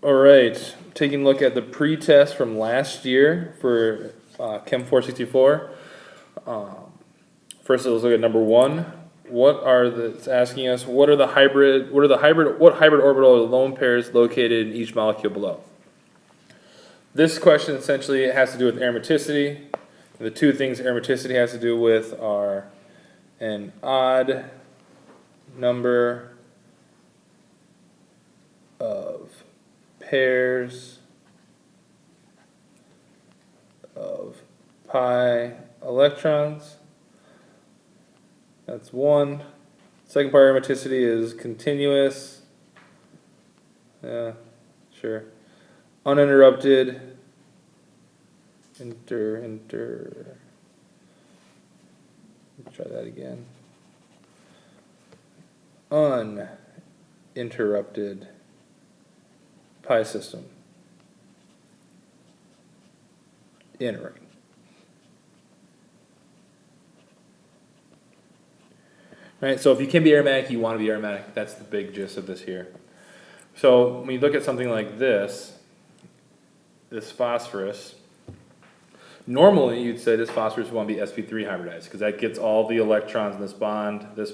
All right, taking a look at the pre-test from last year for Chem 464. First, let's look at number one. It's asking us what hybrid orbital are the lone pairs located in each molecule below? This question essentially has to do with aromaticity. The two things aromaticity has to do with are an odd number of pairs of pi electrons. That's one. Second part of aromaticity is continuous. Yeah, sure. Uninterrupted. Try that again. Uninterrupted pi system in a ring. Right, so if you can be aromatic, you want to be aromatic. That's the big gist of this here. So when you look at something like this phosphorus, normally you'd say this phosphorus would want to be sp3 hybridized because that gets all the electrons in this bond, and this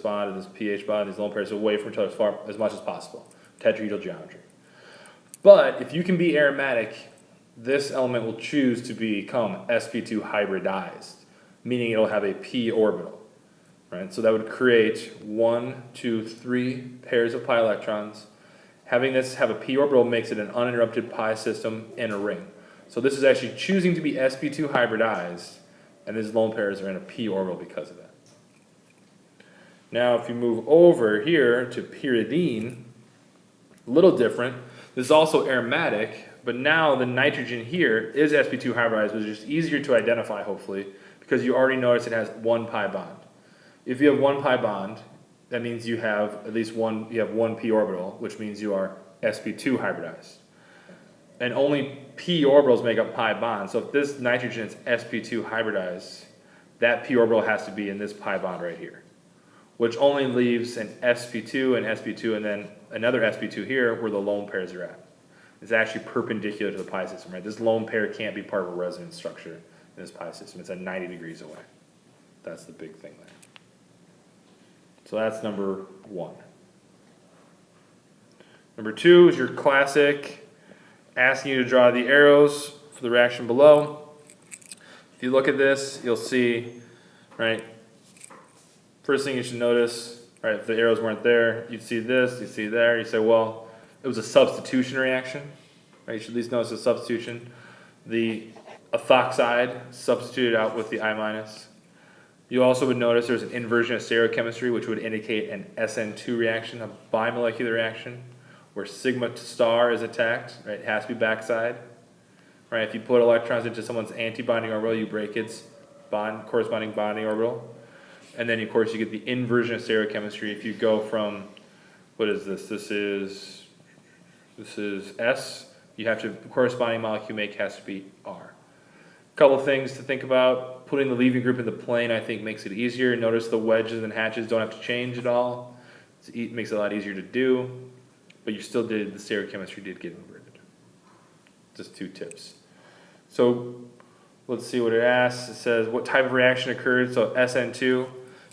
pH bond, these lone pairs away from each other as much as possible. Tetrahedral geometry. But if you can be aromatic, this element will choose to become sp2 hybridized, meaning it'll have a p orbital. Right? So that would create 1, 2, 3 pairs of pi electrons. Having this have a p orbital makes it an uninterrupted pi system in a ring. So this is actually choosing to be sp2 hybridized, and these lone pairs are in a p orbital because of that. Now if you move over here to pyridine, a little different. This is also aromatic, but now the nitrogen here is sp2 hybridized, which is easier to identify hopefully, because you already notice it has one pi bond. If you have one pi bond, that means you have at least one p orbital, which means you are sp2 hybridized. And only p orbitals make up pi bonds. So if this nitrogen is sp2 hybridized, that p orbital has to be in this pi bond right here, which only leaves an sp2 and sp2 and then another sp2 here where the lone pairs are at. It's actually perpendicular to the pi system, right? This lone pair can't be part of a resonance structure in this pi system. It's at 90 degrees away. That's the big thing there. So that's number one. Number two is your classic asking you to draw the arrows for the reaction below. If you look at this, you'll see, right, first thing you should notice, right, if the arrows weren't there, you'd see this, you'd see there, you say, well, it was a substitution reaction, right? You should at least notice a substitution. The ethoxide substituted out with the I minus. You also would notice there's an inversion of stereochemistry, which would indicate an SN2 reaction, a bimolecular reaction, where sigma star is attacked, right? It has to be backside, right? If you put electrons into someone's antibonding orbital, you break its corresponding bonding orbital. And then, of course, you get the inversion of stereochemistry. If you go from, what is this? This is S. You have to, the corresponding molecule make has to be R. A couple of things to think about. Putting the leaving group in the plane, I think, makes it easier. Notice the wedges and hatches don't have to change at all. It makes it a lot easier to do. But you still did, the stereochemistry did get inverted. Just two tips. So let's see what it asks. It says, what type of reaction occurred? So SN2,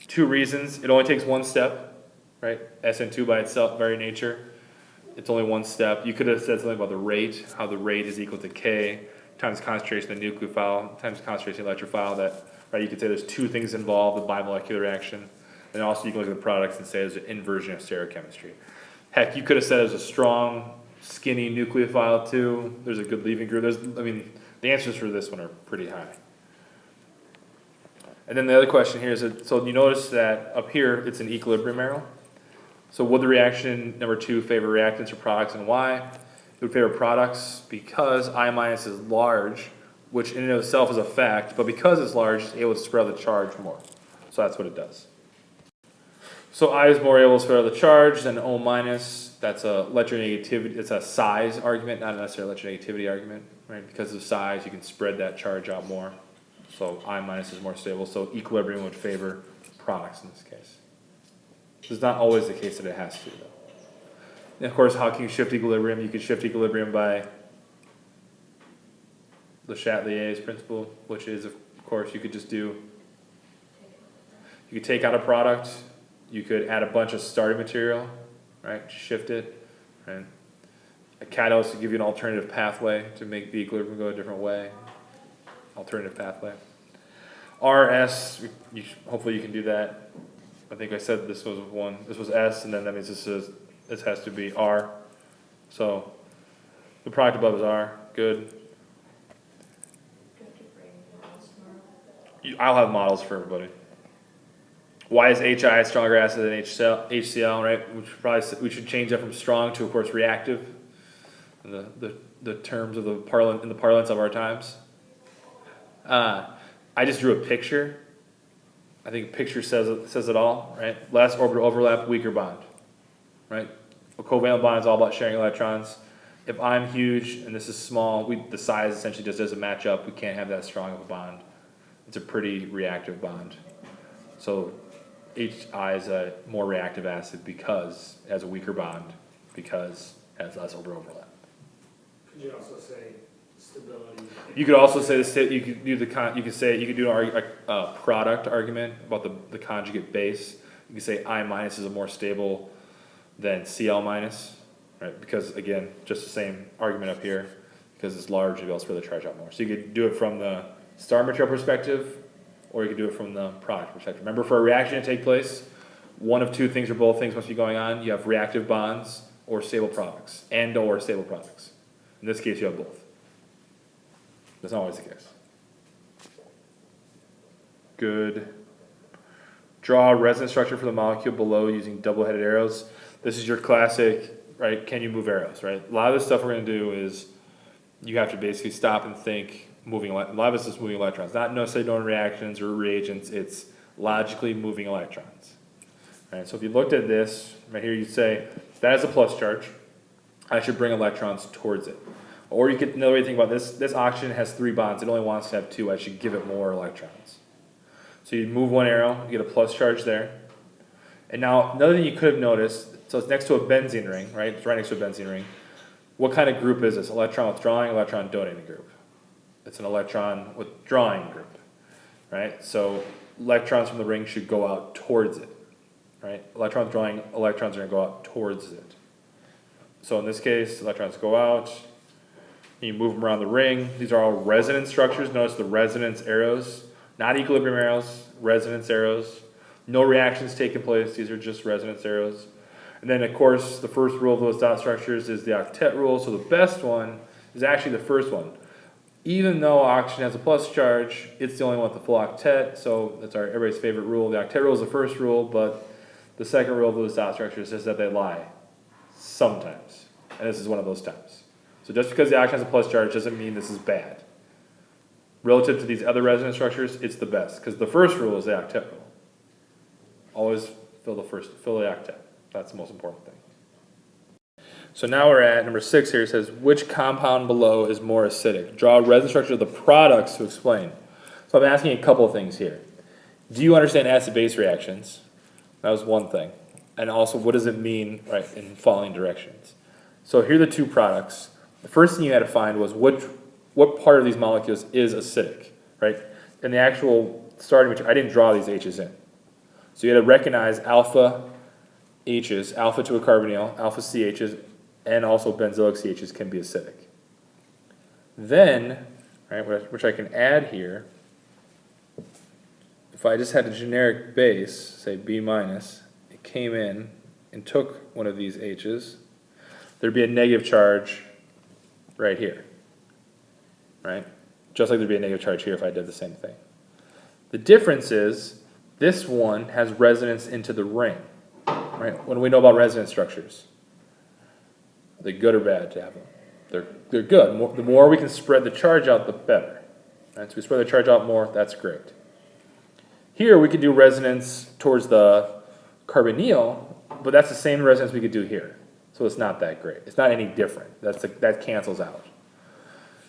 two reasons. It only takes one step, right? SN2 by itself, very nature. It's only one step. You could have said something about the rate, how the rate is equal to K times concentration of the nucleophile times concentration of the electrophile. That, right, you could say there's two things involved, the bimolecular reaction. And also you can look at the products and say there's an inversion of stereochemistry. Heck, you could have said there's a strong, skinny nucleophile too. There's a good leaving group. The answers for this one are pretty high. And then the other question here is, so you notice that up here it's an equilibrium arrow. So would the reaction number two favor reactants or products, and why? It would favor products because I minus is large, which in and of itself is a fact, but because it's large, it's able to spread the charge more. So that's what it does. So I is more able to spread the charge than O minus. That's a electronegativity. It's a size argument, not necessarily electronegativity argument, right? Because of size, you can spread that charge out more. So I minus is more stable. So equilibrium would favor products in this case. It's not always the case that it has to, though. And of course, how can you shift equilibrium? You could shift equilibrium by Le Chatelier's principle, which is, of course, you could just do, you could take out a product, you could add a bunch of starting material, right, shift it, right? A catalyst to give you an alternative pathway to make the equilibrium go a different way, alternative pathway. RS, hopefully you can do that. I think I said this was one, this was S, and then that means this has to be R. So the product above is R, good. I'll have models for everybody. Why is HI stronger acid than HCl, right? We should change that from strong to, of course, reactive. In the terms of in the parlance of our times. I just drew a picture. I think a picture says it all, right? Less orbital overlap, weaker bond, right? A covalent bond is all about sharing electrons. If I'm huge and this is small, the size essentially just doesn't match up. We can't have that strong of a bond. It's a pretty reactive bond. So HI is a more reactive acid because it has a weaker bond, because it has less orbital overlap. Could you also say stability? You could also say you could do a product argument about the conjugate base. You could say I minus is a more stable than Cl minus, right? Because again, just the same argument up here, because it's large, you'll be able to spread the charge out more. So you could do it from the star material perspective, or you could do it from the product perspective. Remember, for a reaction to take place, one of two things or both things must be going on. You have reactive bonds or stable products, or stable products. In this case, you have both. That's not always the case. Good. Draw a resonance structure for the molecule below using double-headed arrows. This is your classic, right? Can you move arrows, right? A lot of the stuff we're going to do is you have to basically stop and think. A lot of this is moving electrons, not necessarily knowing reactions or reagents. It's logically moving electrons. Right? So if you looked at this right here, you'd say that is a plus charge. I should bring electrons towards it. Or you could, another way to think about this, this oxygen has 3 bonds. It only wants to have 2. I should give it more electrons. So you move one arrow, you get a plus charge there. And now, another thing you could have noticed, so it's next to a benzene ring, right? It's right next to a benzene ring. What kind of group is this? Electron withdrawing, electron donating group. It's an electron withdrawing group, right? So electrons from the ring should go out towards it, right? Electron withdrawing, electrons are going to go out towards it. So in this case, electrons go out. You move them around the ring. These are all resonance structures. Notice the resonance arrows, not equilibrium arrows, resonance arrows. No reactions taking place. These are just resonance arrows. And then, of course, the first rule of those dot structures is the octet rule. So the best one is actually the first one. Even though oxygen has a plus charge, it's the only one with the full octet. So that's everybody's favorite rule. The octet rule is the first rule, but the second rule of those dot structures is that they lie sometimes. And this is one of those times. So just because the oxygen has a plus charge doesn't mean this is bad. Relative to these other resonance structures, it's the best. Because the first rule is the octet rule. Always fill the octet. That's the most important thing. So now we're at number 6 here. It says, which compound below is more acidic? Draw a resonance structure of the products to explain. So I'm asking a couple of things here. Do you understand acid-base reactions? That was one thing. And also, what does it mean, right, in following directions? So here are the two products. The first thing you had to find was what part of these molecules is acidic, right? In the actual starting material, I didn't draw these H's in. So you had to recognize alpha H's, alpha to a carbonyl, alpha CH's, and also benzoic CH's can be acidic. Then, right, which I can add here, if I just had a generic base, say B minus, it came in and took one of these H's, there'd be a negative charge right here, right? Just like there'd be a negative charge here if I did the same thing. The difference is this one has resonance into the ring, right? What do we know about resonance structures? Are they good or bad to have them? They're good. The more we can spread the charge out, the better. Right? So we spread the charge out more, that's great. Here we could do resonance towards the carbonyl, but that's the same resonance we could do here. So it's not that great. It's not any different. That cancels out.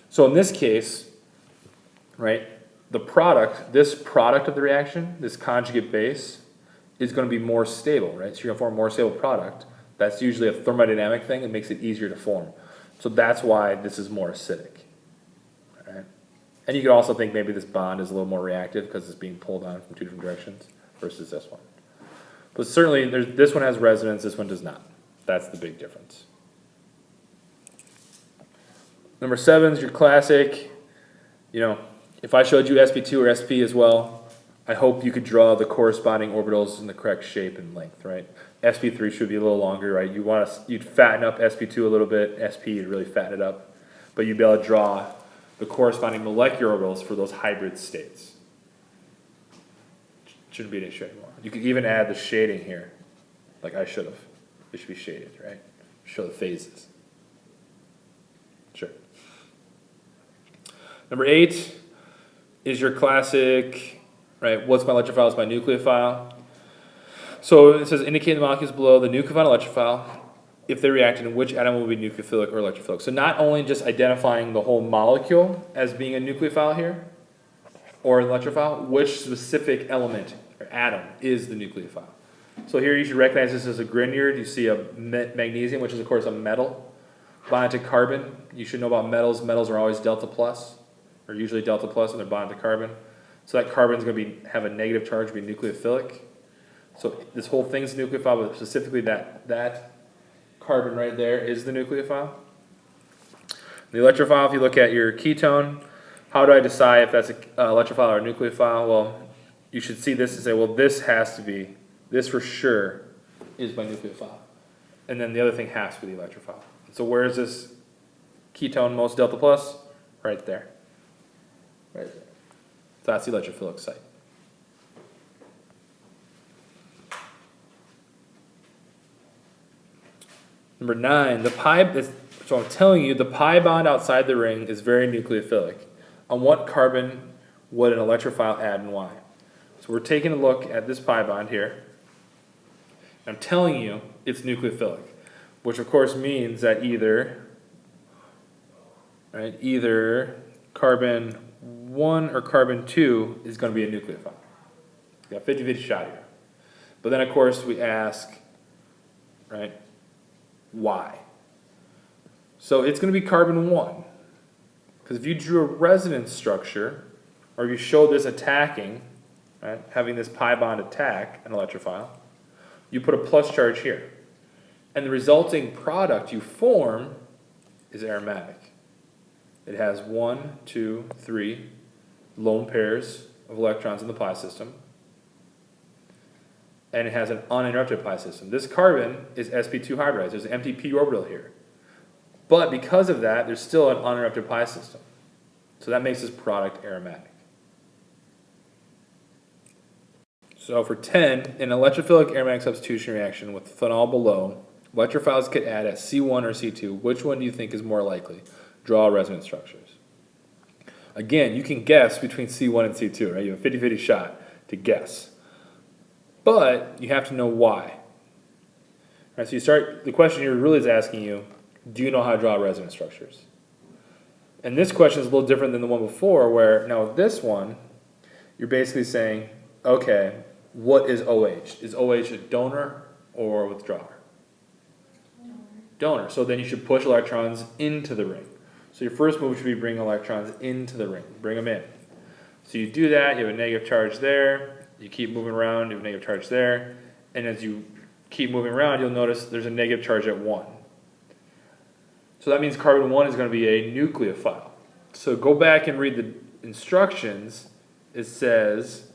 So in this case, right, this product of the reaction, this conjugate base, is going to be more stable, right? So you're going to form a more stable product. That's usually a thermodynamic thing. It makes it easier to form. So that's why this is more acidic. All right? And you could also think maybe this bond is a little more reactive because it's being pulled on from two different directions versus this one. But certainly, this one has resonance, this one does not. That's the big difference. Number 7 is your classic, if I showed you sp2 or sp as well, I hope you could draw the corresponding orbitals in the correct shape and length, right? sp3 should be a little longer, right? You'd fatten up sp2 a little bit, sp you'd really fatten it up, but you'd be able to draw the corresponding molecular orbitals for those hybrid states. Shouldn't be an issue anymore. You could even add the shading here, like I should have. It should be shaded, right? Show the phases. Sure. Number 8 is your classic, right? What's my electrophile is my nucleophile. So it says indicate the molecules below the nucleophile and electrophile if they react and which atom will be nucleophilic or electrophilic. So not only just identifying the whole molecule as being a nucleophile here, or an electrophile, which specific element or atom is the nucleophile. So here you should recognize this as a Grignard. You see a magnesium, which is of course a metal, bonded to carbon. You should know about metals. Metals are always delta plus, or usually delta plus when they're bonded to carbon. So that carbon is going to have a negative charge, be nucleophilic. So this whole thing's nucleophile, but specifically that carbon right there is the nucleophile. The electrophile, if you look at your ketone, how do I decide if that's an electrophile or a nucleophile? Well, you should see this and say, well, this for sure is my nucleophile. And then the other thing has to be the electrophile. So where is this ketone most delta plus? Right there. Right there. So that's the electrophilic site. Number 9, so I'm telling you, the pi bond outside the ring is very nucleophilic. On what carbon would an electrophile add and why? So we're taking a look at this pi bond here. I'm telling you it's nucleophilic, which of course means that either carbon 1 or carbon 2 is going to be a nucleophile. You got a 50-50 shot here. But then of course we ask, right, why? So it's going to be carbon 1. Because if you drew a resonance structure, or you showed this attacking, right, having this pi bond attack an electrophile, you put a plus charge here. And the resulting product you form is aromatic. It has 1, 2, 3 lone pairs of electrons in the pi system. And it has an uninterrupted pi system. This carbon is sp2 hybridized. There's an empty p orbital here. But because of that, there's still an uninterrupted pi system. So that makes this product aromatic. So for 10, in an electrophilic aromatic substitution reaction with phenol below, electrophiles get add at C1 or C2. Which one do you think is more likely? Draw resonance structures. Again, you can guess between C1 and C2, right? You have a 50-50 shot to guess. But you have to know why. Right, so the question here really is asking you, do you know how to draw resonance structures? And this question is a little different than the one before, where now with this one, you're basically saying, okay, what is OH? Is OH a donor or a withdrawer? Donor. So then you should push electrons into the ring. So your first move should be bring electrons into the ring, bring them in. So you do that, you have a negative charge there, you keep moving around, you have a negative charge there, and as you keep moving around, you'll notice there's a negative charge at 1. So that means carbon 1 is going to be a nucleophile. So go back and read the instructions. It says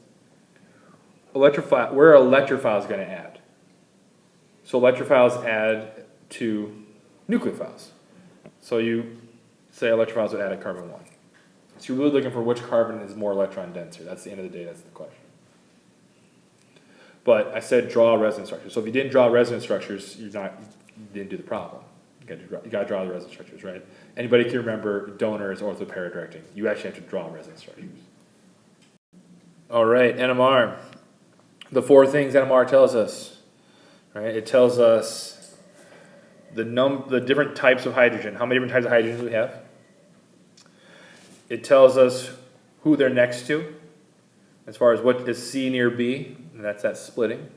where are electrophiles going to add? So electrophiles add to nucleophiles. So you say electrophiles would add a carbon 1. So you're really looking for which carbon is more electron denser. That's the end of the day, that's the question. But I said draw resonance structures. So if you didn't draw resonance structures, you didn't do the problem. You got to draw the resonance structures, right? Anybody can remember donor is orthoparadirecting. You actually have to draw resonance structures. All right, NMR. The 4 things NMR tells us, right? It tells us the different types of hydrogen. How many different types of hydrogen do we have? It tells us who they're next to, as far as what is C near B, and that's that splitting.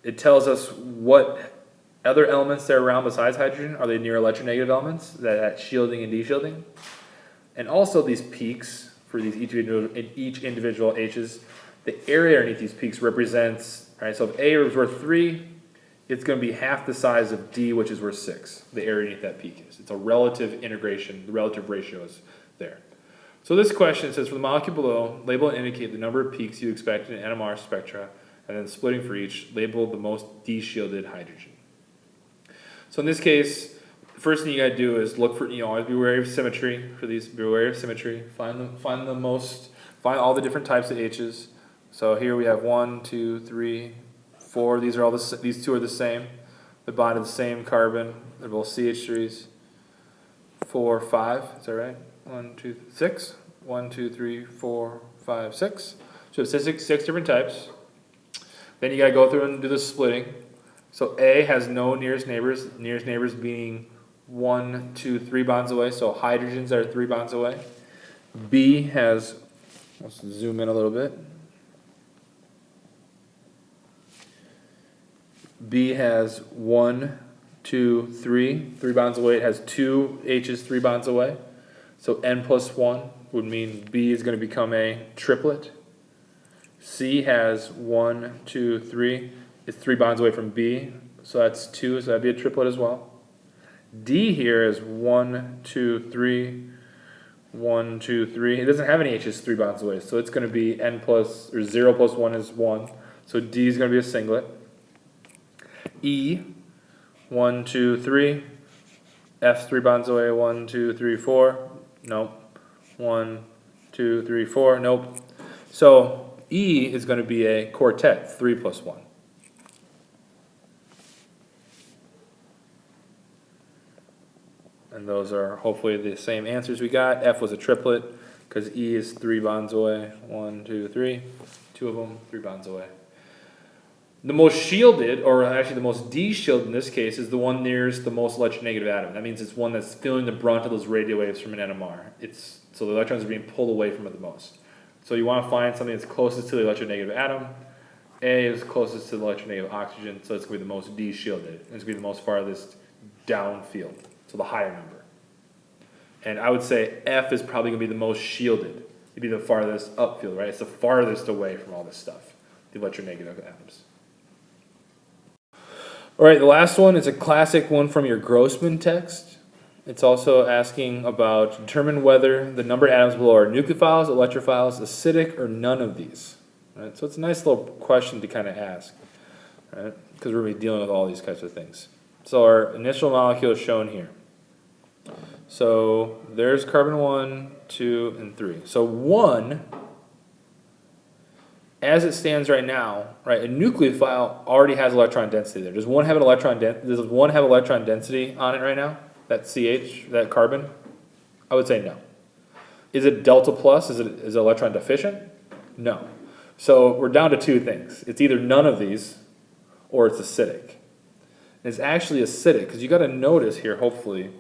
It tells us what other elements that are around besides hydrogen, are they near electronegative elements, that shielding and de-shielding? And also these peaks for these each individual H's, the area underneath these peaks represents, right, so if A is worth 3, it's going to be half the size of D, which is worth 6, the area underneath that peak is. It's a relative integration, the relative ratio is there. So this question says, for the molecule below, label and indicate the number of peaks you expect in NMR spectra, and then splitting for each, label the most de-shielded hydrogen. So in this case, the first thing you gotta do is look for, always be wary of symmetry for these, be wary of symmetry, find all the different types of H's. So here we have 1, 2, 3, 4, these two are the same. They bind to the same carbon, they're both CH3s. 4, 5, is that right? 1, 2, 6. 1, 2, 3, 4, 5, 6. So it's six different types. Then you gotta go through and do the splitting. So A has no nearest neighbors being 1, 2, 3 bonds away, so hydrogens are 3 bonds away. B has, let's zoom in a little bit. B has 1, 2, 3 bonds away. It has 2 H's 3 bonds away. So N plus 1 would mean B is going to become a triplet. C has 1, 2, 3. It's 3 bonds away from B. So that's 2, so that'd be a triplet as well. D here is 1, 2, 3. 1, 2, 3. It doesn't have any H's 3 bonds away. So it's going to be N plus, or 0 plus 1 is 1. So D is going to be a singlet. E, 1, 2, 3. F 3 bonds away, 1, 2, 3, 4. Nope. 1, 2, 3, 4. Nope. So E is going to be a quartet, 3 plus 1. And those are hopefully the same answers we got. F was a triplet because E is 3 bonds away. 1, 2, 3. 2 of them, 3 bonds away. The most shielded, or actually the most de-shielded in this case, is the one nearest the most electronegative atom. That means it's one that's feeling the brunt of those radio waves from an NMR. So the electrons are being pulled away from it the most. So you want to find something that's closest to the electronegative atom. A is closest to the electronegative oxygen, so it's going to be the most de-shielded. It's going to be the most farthest downfield, so the higher number. And I would say F is probably going to be the most shielded. It'd be the farthest upfield, right? It's the farthest away from all this stuff, the electronegative atoms. All right, the last one is a classic one from your Grossman text. It's also asking about determine whether the number of atoms below are nucleophiles, electrophiles, acidic, or none of these. Right? So it's a nice little question to kind of ask, right? Because we're going to be dealing with all these types of things. So our initial molecule is shown here. So there's carbon 1, 2, and 3. So 1, as it stands right now, right, a nucleophile already has electron density there. Does one have electron density on it right now? That CH, that carbon? I would say no. Is it delta plus? Is it electron deficient? No. So we're down to 2 things. It's either none of these or it's acidic. And it's actually acidic because you got to notice here, hopefully,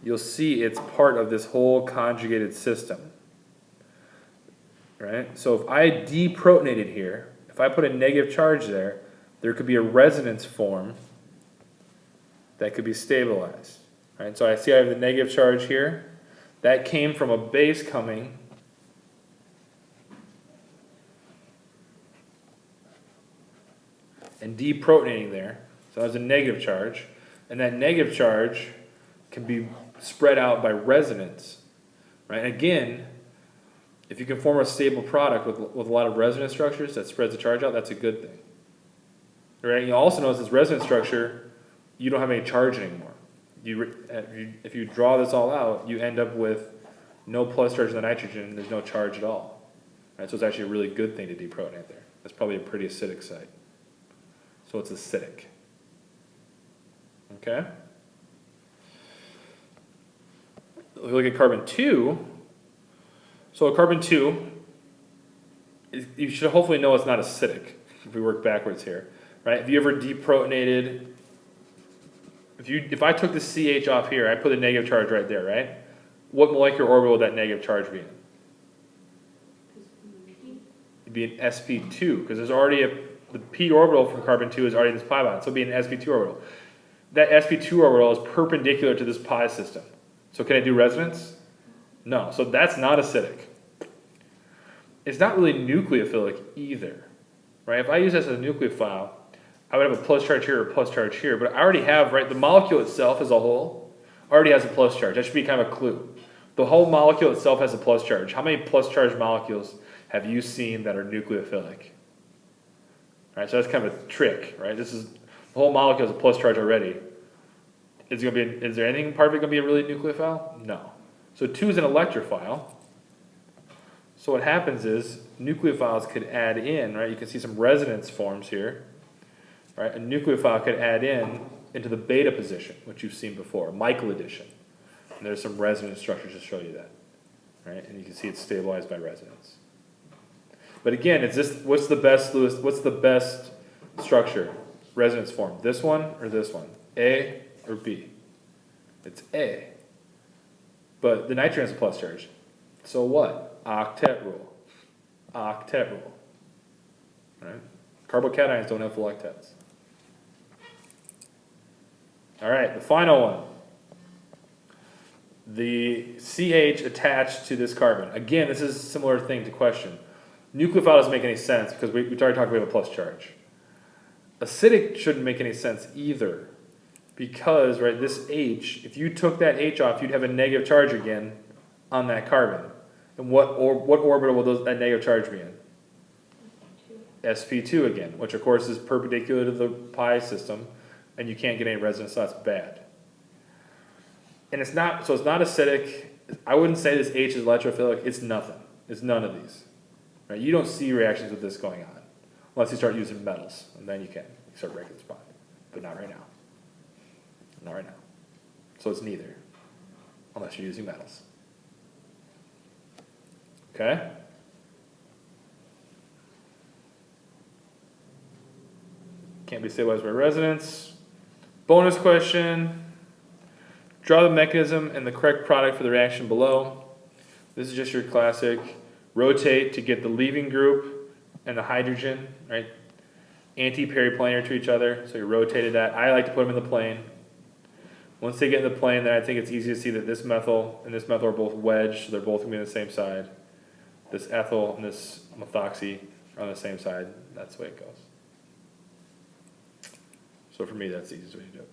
you'll see it's part of this whole conjugated system. Right? So if I deprotonated here, if I put a negative charge there, there could be a resonance form that could be stabilized. Right? So I see I have the negative charge here. That came from a base coming and deprotonating there. So that's a negative charge. And that negative charge can be spread out by resonance. Right? Again, if you can form a stable product with a lot of resonance structures that spreads the charge out, that's a good thing. Right? You also notice this resonance structure, you don't have any charge anymore. If you draw this all out, you end up with no plus charge in the nitrogen, there's no charge at all. Right? So it's actually a really good thing to deprotonate there. That's probably a pretty acidic site. So it's acidic. Okay? If we look at carbon 2, so carbon 2, you should hopefully know it's not acidic if we work backwards here, right? If you ever deprotonated, if I took the CH off here, I put a negative charge right there, right? What molecular orbital would that negative charge be in? It'd be an sp2, because there's already the p orbital from carbon 2 is already in this pi bond, so it'd be an sp2 orbital. that sp2 orbital is perpendicular to this pi system. So can I do resonance? No. So that's not acidic. It's not really nucleophilic either, right? If I use this as a nucleophile, I would have a plus charge here or a plus charge here, but I already have, right, the molecule itself as a whole already has a plus charge. That should be kind of a clue. The whole molecule itself has a plus charge. How many plus charge molecules have you seen that are nucleophilic? Right, so that's kind of a trick, right? This is, the whole molecule has a plus charge already. Is there anything part of it going to be a really nucleophile? No. So 2 is an electrophile. So what happens is nucleophiles could add in, right? You can see some resonance forms here, right? A nucleophile could add into the beta position, which you've seen before, Michael addition. And there's some resonance structures to show you that, right? And you can see it's stabilized by resonance. But again, what's the best structure, resonance form? This one or this one? A or B? It's A. But the nitrogen has a plus charge. So what? Octet rule. Octet rule. Right? Carbocations don't have full octets. All right, the final one. The CH attached to this carbon. Again, this is a similar thing to question. Nucleophile doesn't make any sense because we already talked about a plus charge. Acidic shouldn't make any sense either because, right, this H, if you took that H off, you'd have a negative charge again on that carbon. And what orbital will that negative charge be in? sp2 again, which of course is perpendicular to the pi system, and you can't get any resonance, so that's bad. And it's not acidic. I wouldn't say this H is electrophilic. It's nothing. It's none of these. Right? You don't see reactions with this going on unless you start using metals, and then you can start breaking this bond. But not right now. Not right now. So it's neither, unless you're using metals. Okay? Can't be stabilized by resonance. Bonus question. Draw the mechanism and the correct product for the reaction below. This is just your classic rotate to get the leaving group and the hydrogen, right? Anti-periplanar to each other, so you rotated that. I like to put them in the plane. Once they get in the plane, then I think it's easy to see that this methyl and this methyl are both wedged, so they're both going to be on the same side. This ethyl and this methoxy are on the same side. That's the way it goes. So for me, that's the easiest way to do it.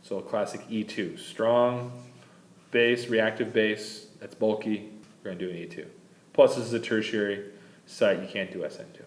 So a classic E2, strong base, reactive base, that's bulky, we're going to do an E2. Plus this is a tertiary site, you can't do SN2.